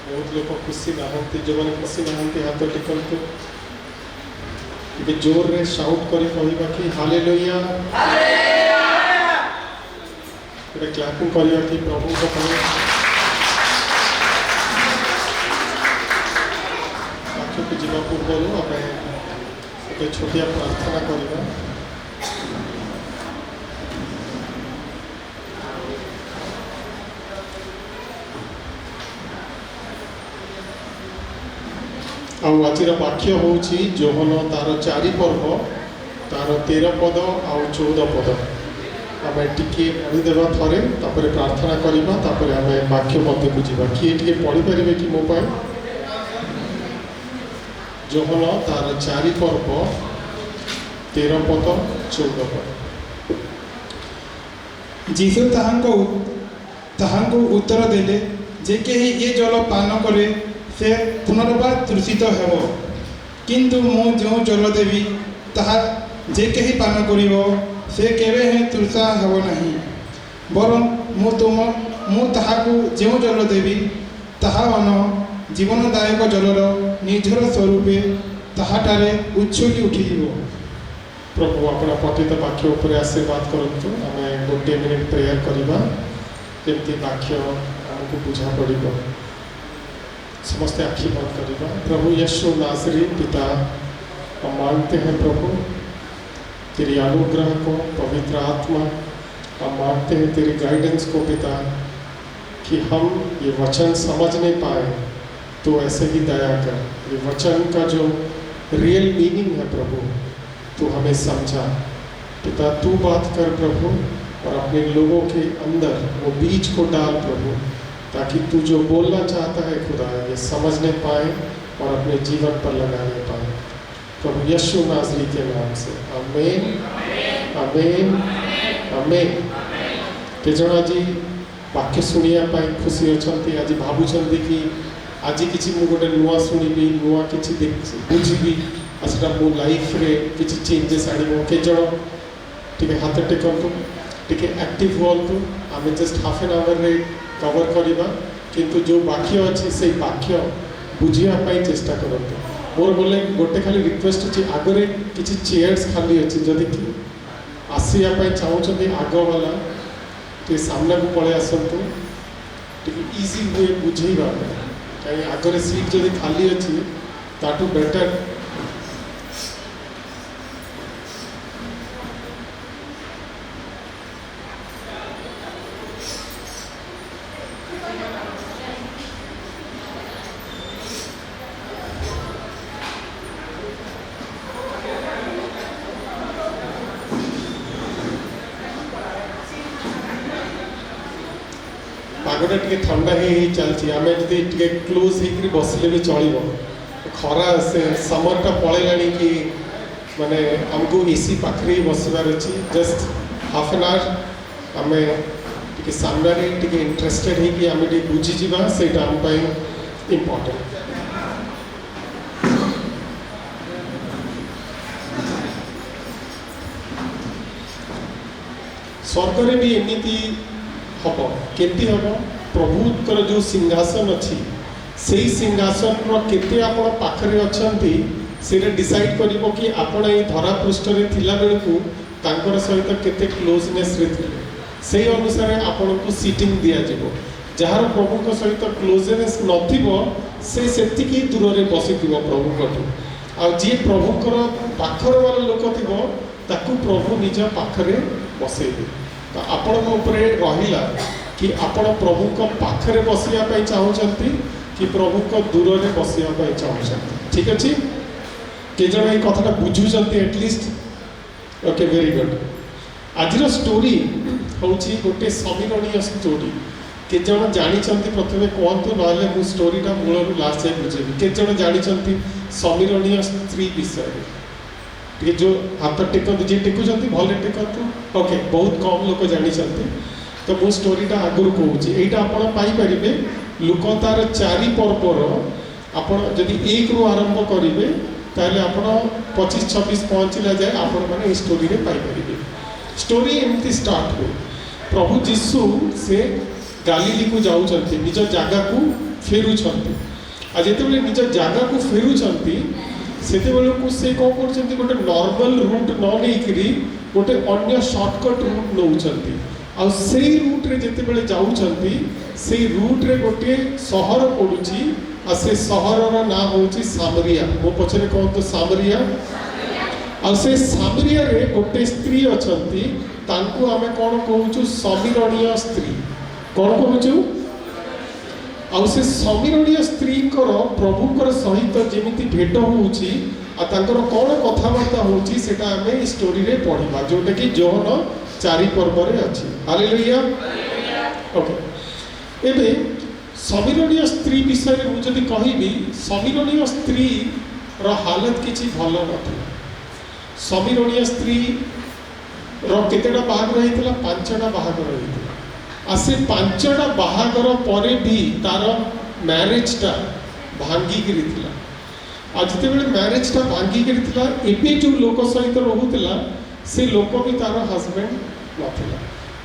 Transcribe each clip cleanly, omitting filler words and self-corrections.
बहुत लोग खुशी नहांती जो मैंने खुशी नहांती हाथ टेकंतु जोर रे शाउट करी कहबा कि हालेलुया गोटे क्लैपिंग करवा कि प्रभु को बाक्य को जावा पूर्व आम एक छोटिया प्रार्थना करवा। आज वाक्य हूँ जोहन तार 4 पर्व तार 13 पद आउ 14 पद आम टी पढ़ीदेवा थे प्रार्थना करवा आम वाक्य मध्य को जावा किए टी पढ़ी पारे कि मो जोहन तार 4 पर्व 13 पद 14 पद। जीशु ताहांको उत्तर देले जे केही ये जल पान करे से पुनर्बार तृषित हेब किंतु मु जो जल देवी ताहा जे केही पान करिवो से केबे हे तृषा हेब नाही बरं मु ताहाकु जो जल देवी ताहा मन जीवनदायक जलर निर्झर स्वरूपे ताहाटारे उछली उठिजिवो। प्रभु अपना पठित वाक्य उपर आशीर्वाद करतु आम 1 मिनिट प्रेयर करवा जमी वाक्य आमको बुझा पड़ समस्ते आखि बंद करवा। प्रभु यीशु नासरी पिता हम मांगते हैं प्रभु तेरी अनुग्रह को पवित्र आत्मा हम मांगते हैं तेरी गाइडेंस को पिता कि हम ये वचन समझ नहीं पाए तो ऐसे ही दया कर ये वचन का जो रियल मीनिंग है प्रभु तो हमें समझा पिता तू बात कर प्रभु और अपने लोगों के अंदर वो बीज को डाल प्रभु ताकि तू जो बोलना चाहता है खुदा ये समझने पाए और अपने जीवन पर लगाने पाए प्रभु यीशु नासरी के नाम से आमीन आमीन आमीन। केजन आज वाक्य शुणा खुशी अच्छा आज भावुं कि आज किसी मु गोटे नुआ शुणी नुआ कि बुझी आसा मो लाइफ रे किसी चेंजेस आने केजन टे हाथ टेकतु टे एक्टिव हूँ आम जस्ट हाफ एन आवर रे कवर करवा किंतु जो वाक्य अच्छी से वाक्य बुझापी चेष्टा करते मोर बोले गोटे खाली रिक्वेस्ट अच्छी आगे किसी चेयर्स खाली अच्छी जदि आसवाई चाहते आग वाला टे सामना को पलि आसतु टे इजी हुए बुझेगा कहीं आगे सीट जदि खाली अच्छी ताठू बेटर पागटा टे ठंडा ही चलती आम जी क्लोज हो बसले भी चलो खरा से समरटा पलैला कि माने आमको एसी पाखे ही बसबार अच्छी जस्ट हाफ एन आवर आम टे सामने टे इंटरेस्टेड होगी आम टे बुझीजा से आम इम्पोर्टेंट। स्वर्ग रे भी एमती हम केमती हम प्रभुतर जो सिंहासन अच्छी से सिंहासन केते आपण पाखरे अछंती से डिसाइड करिवो कि आपण ए धरा पृष्ठ रे थिला बेलकु तांकर सहित केते क्लोजनेस रे थिले से अनुसार आपण को सीटिंग दिया जिवो जहार प्रभु को सहित क्लोजनेस नथिवो से सेतिकी दूर रे बसिथिवो प्रभु कठू आ जे प्रभुकर पाखर वाला लोक थिवो ताकू प्रभु निज पाखरे बसेबे तो आपण उपरे रहिला कि आपण प्रभु को पाखरे बसिया पई चाहउछंती कि प्रभु को दूर रे बसिया पई चाहउछंती ठीक अछि के जण ए कथाटा बुझुछंती एटलिस्ट ओके वेरी गुड। आजिर स्टोरी होची गोटे समीरणीय स्टोरी के जण जानिछंती प्रथमे कहंतु नले मु स्टोरीटा मूलरु लास्ट जाय बुझेबी के जण जानिछंती समीरणीय स्त्री विषय ये जो हाथ टेकतु जी टेकुंट भले टेकतु ओके बहुत कम लोग जानी तो मो स्टोरीटा आगुरी कहूँ यहाँ आपरे लोक तार 4 पर्वर आपण जदि 1 रु आरंभ करेंगे ताहले आपण 25-26 पहुँचला जाए आपण मैंने स्टोरी रे पाई परिबे। स्टोरी एमती स्टार्ट हुए प्रभु जीशु से ଗାଲିଲି को जाउछन्ति निज जागा को फेरुछन्ति आ जेतेबेले निज जागा को फेरुछन्ति सेतेबेले को से को करछन्ति गोटे नॉर्मल रूट न नेइकरी गोटे अन्य शॉर्टकट रूट नउछन्ति आ सेई रूट रे जेतेबेले जाउछन्ति सेई रूट रे गोटे शहर पडुची आ से शहर रा ना होची सामरिया मो पछरे कहतो सामरिया आ से सामरिया रे गोटे स्त्री अछन्ति तांको आमे कोन कहूछु समीरणीय स्त्री कोन कहूछु आ से समीरणीय स्त्री कर प्रभुकर सहित जेमिति भेट होउची आ तांकर कोन कथाबार्ता होउची सेटा आमे स्टोरी रे पढिबा जोटा कि जोहन 4 पर्व रे अछि हालेलुया ओके एबे समीरणीय स्त्री विषय में जदि कहबी समीरणीय स्त्री रो हालत किछि भलो नथिला समीरणीय स्त्री रो केतेटा बाहागर हेतिला 5टा बाहागर हेतिला आ से 5टा बाहागर परे भी तार मैरिजटा भांगी गिरिथिला आ जतेबेले मैरिजटा भांगी गिरिथिला एबे जो लोक सहित रहुथिला से लोक भी तार हस्बैंड नथिला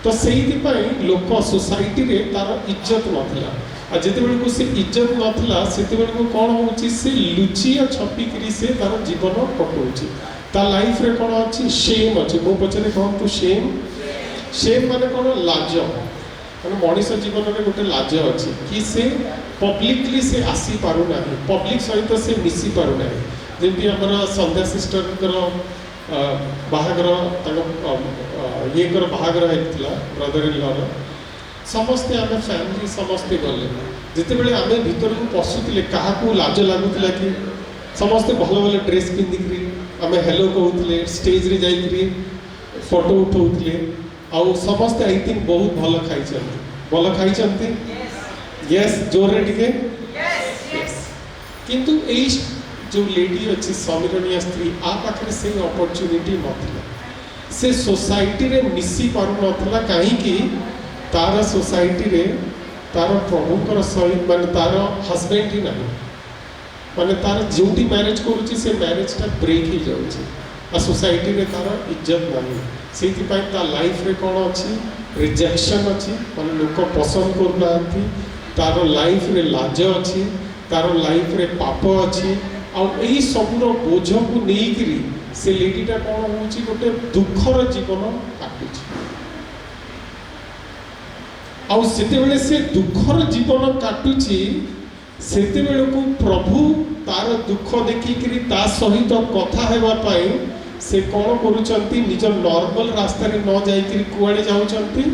तो सेहिति पई लोक सोसाइटी रे तार इज्जत नथिला आ जतेबेले को से इज्जत नथिला सेतेबेले को कोन होउची से लुचिया छपी करी से तार जीवन कटौची ता लाइफ रे कोन अछि शेम अछि मो पछरे कहन तो शेम माने कोन लाज माने मनीष जीवन में गोटे लाज अछि कि से पब्लिकली से आसी पारु नाही पब्लिक सहित से मिसी पारु नाही जेंति हमरा संध्या सिस्टर कर बाहागर ये कर बाहागर हेतिला ब्रदर इन लॉ समस्ते आमे फैमिली समस्ते गले जिते बेले आमे भीतर को पसुतिले काहा को लाज लागुतिला कि समस्ते भलो भलो ड्रेस पिंदिकरी आमे हेलो कहउतिले स्टेज रे जाइकरी फोटो उठौतिले आउ समस्ते आई थिंक बहुत भलो खाइछन्ति यस जोर रे टिके यस किंतु एई जो लेडी अछि समीरणीय स्त्री आ पाखरे से अपॉर्चुनिटी नथिला से सोसाइटी रे मिसी पारु नथिला काहे कि तार सोसाइटी रे तार प्रभुकर सहित माने तार हस्बैंड ही नहीं माने तार जोटी मैरिज करूची से मैरिज टा ब्रेक ही जाउची आ सोसाइटी रे तार इज्जत नहीं सेति पई ता लाइफ रे कोन अछि रिजेक्शन अछि माने लोक पसंद करू नांती तार लाइफ रे लाज अछि तार लाइफ रे पाप अछि आ एही सबुर बोझ को नेइकरी से लेडीटा कोन होउची गोटे दुखर जीवन काटुची आ सेते बेले से दुखर जीवन काटुची सेते बेले को प्रभु तार दुख देखि करी ता सहित कथा हेबा पई से कोन करूचंती निज नॉर्मल रास्ता रे न जाई करी कुआडे जाउचंती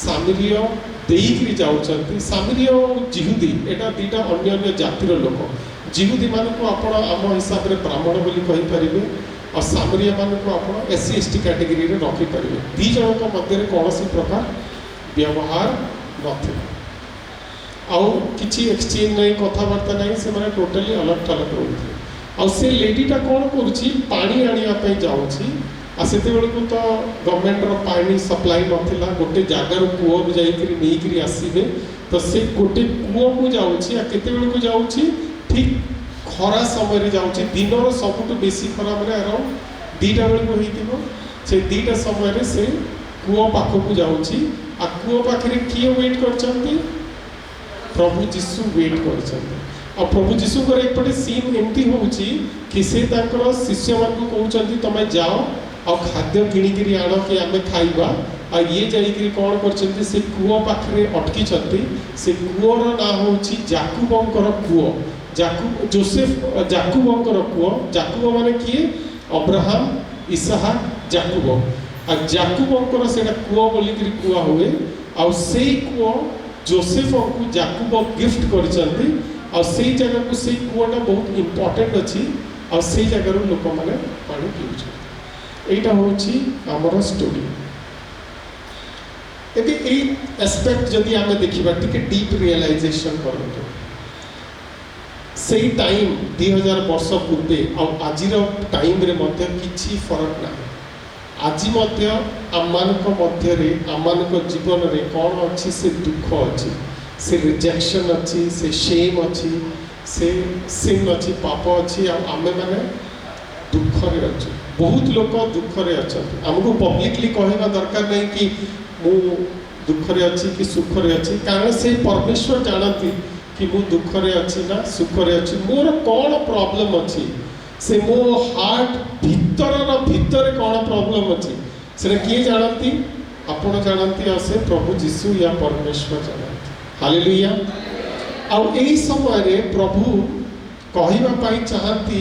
सामरिया देई करी जाउचंती सामरिया जिहुदी एटा दीटा अन्य अन्य जातिर लोक जिहुदी मान को आपण आम हिसाब रे ब्राह्मण बोली कहि परिबे और सामरिया मान को आपण एससी एसटी कैटेगरी रे रखि परिबे दी जण को मध्य रे कोनोसी प्रकार व्यवहार नथिला आउ किछि एक्सचेंज नहीं कथाबार्ता नहीं से माने टोटली अलग थलग रहउथि आ से लेडीटा कोन करूची पानी आनिया पे जाउची आ सेते बेले को तो गवर्नमेंट रो पानी सप्लाई नथिला गोटे जागा रो कुओ रो जाई करी नेई करी आसीबे तो से गोटे कुओ को जाउची आ केते बेले को जाउची ठीक खरा समय रे जाउची दिन रो सबटु बेसी खरा माने अराउंड 2टा बेले को हेतिबो से 2टा समय रे से कुओ पाखो को जाउची आ कुओ पाखरे किए वेट करचंती प्रभु जीशु वेट करचंती आ प्रभु जीशु कर एक पटे सीन एमती होउची कि से ताकर शिष्य मान को कहउचंती तमे जाओ आ खाद्य किनी करी आनो कि आमे खाइबा आ ये जाई करी कोन करचंती से कुओ पाखरे अटकी छंती से कुओ रो ना होउची जाकुबंकर कुओ जाकुब जोसेफ जाकुबंकर कुओ जाकुब माने किए अब्राहम इसहाक जाकुब आ जाकुबंकर सेटा कुओ बोली करी कुआ हुए आ सेई कुओ जोसेफ को जाकुब गिफ्ट करचंती और सेई जगह को सेई कुआटा बहुत इंपोर्टेंट अछि और सेई जगह रो लोक माने पानी पिउछ एटा होछि हमर स्टोरी एबे एई एस्पेक्ट जदि आमे देखिबा टिके डीप रियलाइजेशन करतो सेई टाइम 2000 वर्ष पूर्वे और आजिर टाइम रे मध्य किछि फरक ना आज मध्य आमानक मध्य रे आमानक जीवन रे कोन अछि से दुख अछि से रिजेक्शन अच्छी से शेम अच्छी से सिन अच्छी पाप अच्छी आमे माने दुख रे अच्छे बहुत लोग दुख रे अच्छा हमको पब्लिकली कहवा दरकार नहीं कि मु दुखरे अच्छी कि सुखरे अच्छी, कारण से परमेश्वर जानती कि मु दुखरे अच्छी ना सुखरे अच्छी, मोर कौन प्रॉब्लम अच्छी, से मो हार्ट भीतर भीतर कौन प्रॉब्लम अच्छी से किए जानती, आपण जानती और से प्रभु जीशु या परमेश्वर जानती। हालेलुया। आउ एई समय रे प्रभु कहिबा पाई चाहती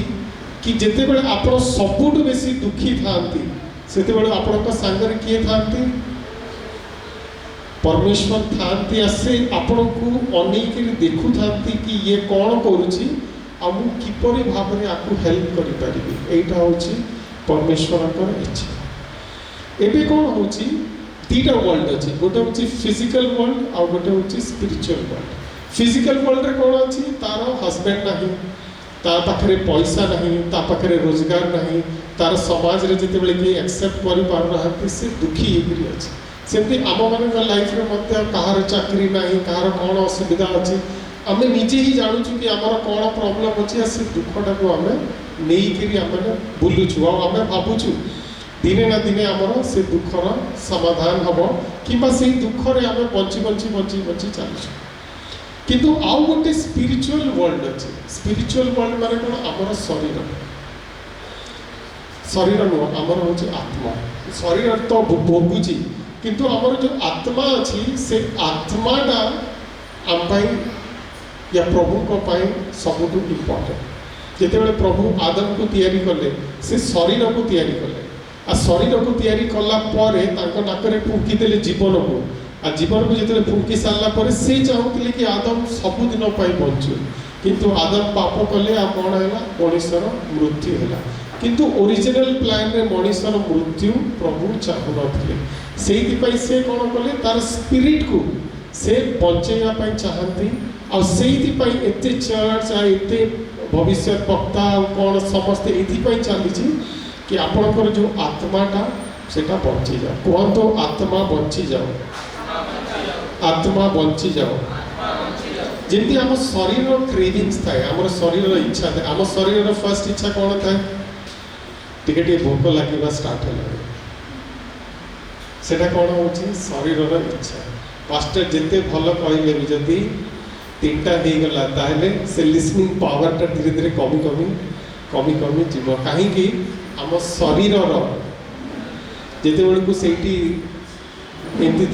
कि जेते बेले आपण सबुठ बेसी दुखी थांती सेते बेले आपण सांगरे किए थांती, परमेश्वर थांती आसे आपण को अनेक देखु थांती कि ये कौन करूची आ मु किपरि भाव में आपको हेल्प करि परिबी, एटा होची परमेश्वर को इच्छा। एबे कौन होची तीटा वर्ल्ड अच्छी, गोटे हूँ फिजिकल वर्ल्ड आउ गोटे हूँ स्पिरिचुअल वर्ल्ड। फिजिकल वर्ल्ड रे कौन अच्छी, तार हस्बैंड नहीं, तार पाखे पैसा नहीं, ता पाखे रोजगार नहीं, तार समाज रे जिते बेले कि एक्सेप्ट कर पार ना से दुखी होकर अच्छी। सेमती आम मान लाइफ रे मध्य कहार चाकरी नहीं, कहार कौन असुविधा अच्छी, आम निजे ही जानूँ कि आमर कौन प्रॉब्लम अच्छी, से दुखटा को आम नहीं आम बुलुचु आम भावुचु दिने ना दिने आमर से दुखर समाधान हम कि से दुखरे आम बंची बंची बंची बंची चलुँ। किंतु आउ गोटे स्पिरिचुअल वर्ल्ड अच्छे, स्पिरिचुअल वर्ल्ड माने कौन आमर शरीर, शरीर नुह आमर हूँ आत्मा, शरीर तो भोगुची किंतु आमर जो आत्मा अच्छी से आत्माटा आम या प्रभु को सबुठ इम्पोर्टेंट। जिते प्रभु आदम को तैयारी कले से शरीर को तैयारी कले, आ शरीर को तैयारी कला परे नाकरे फुंकी देले जीवन को, आ जीवन को जिते फुंकी सारा पर से चाहूले कि आदम सबुदिन बंचु, किंतु आदम पाप कले आ कौन है मनीषर मृत्यु है, किंतु ओरिजिनल प्लान रे मनीषर मृत्यु प्रभु चाहू नथिले, सेइथिपई से कौन कले तार स्पिरिट को से बंचेगा चाहती, आ सेइथिपई एते चर्च आ एते भविष्य वक्ता कौन समस्ते एथिपई चली कि आपणकर जो आत्माटा सेटा बंची जाओ। कहतो आत्मा बंची जाओ, आत्मा बंची जाओ। जमी आम शरीर क्रेविंग्स थाए, आम शरीर इच्छा थाए, आम शरीर फर्स्ट इच्छा कौन थाए, टिके भोक लगे स्टार्ट है, सेटा कौन हो शरीर इच्छा। पास्टर जिते भल कहले भी जदि तीनटा हो गला ताहले से लिसनिंग पावरटा धीरे धीरे कमी कमी कमी कमी जीव, कहीं आम शरीर जिते बेलू से एमती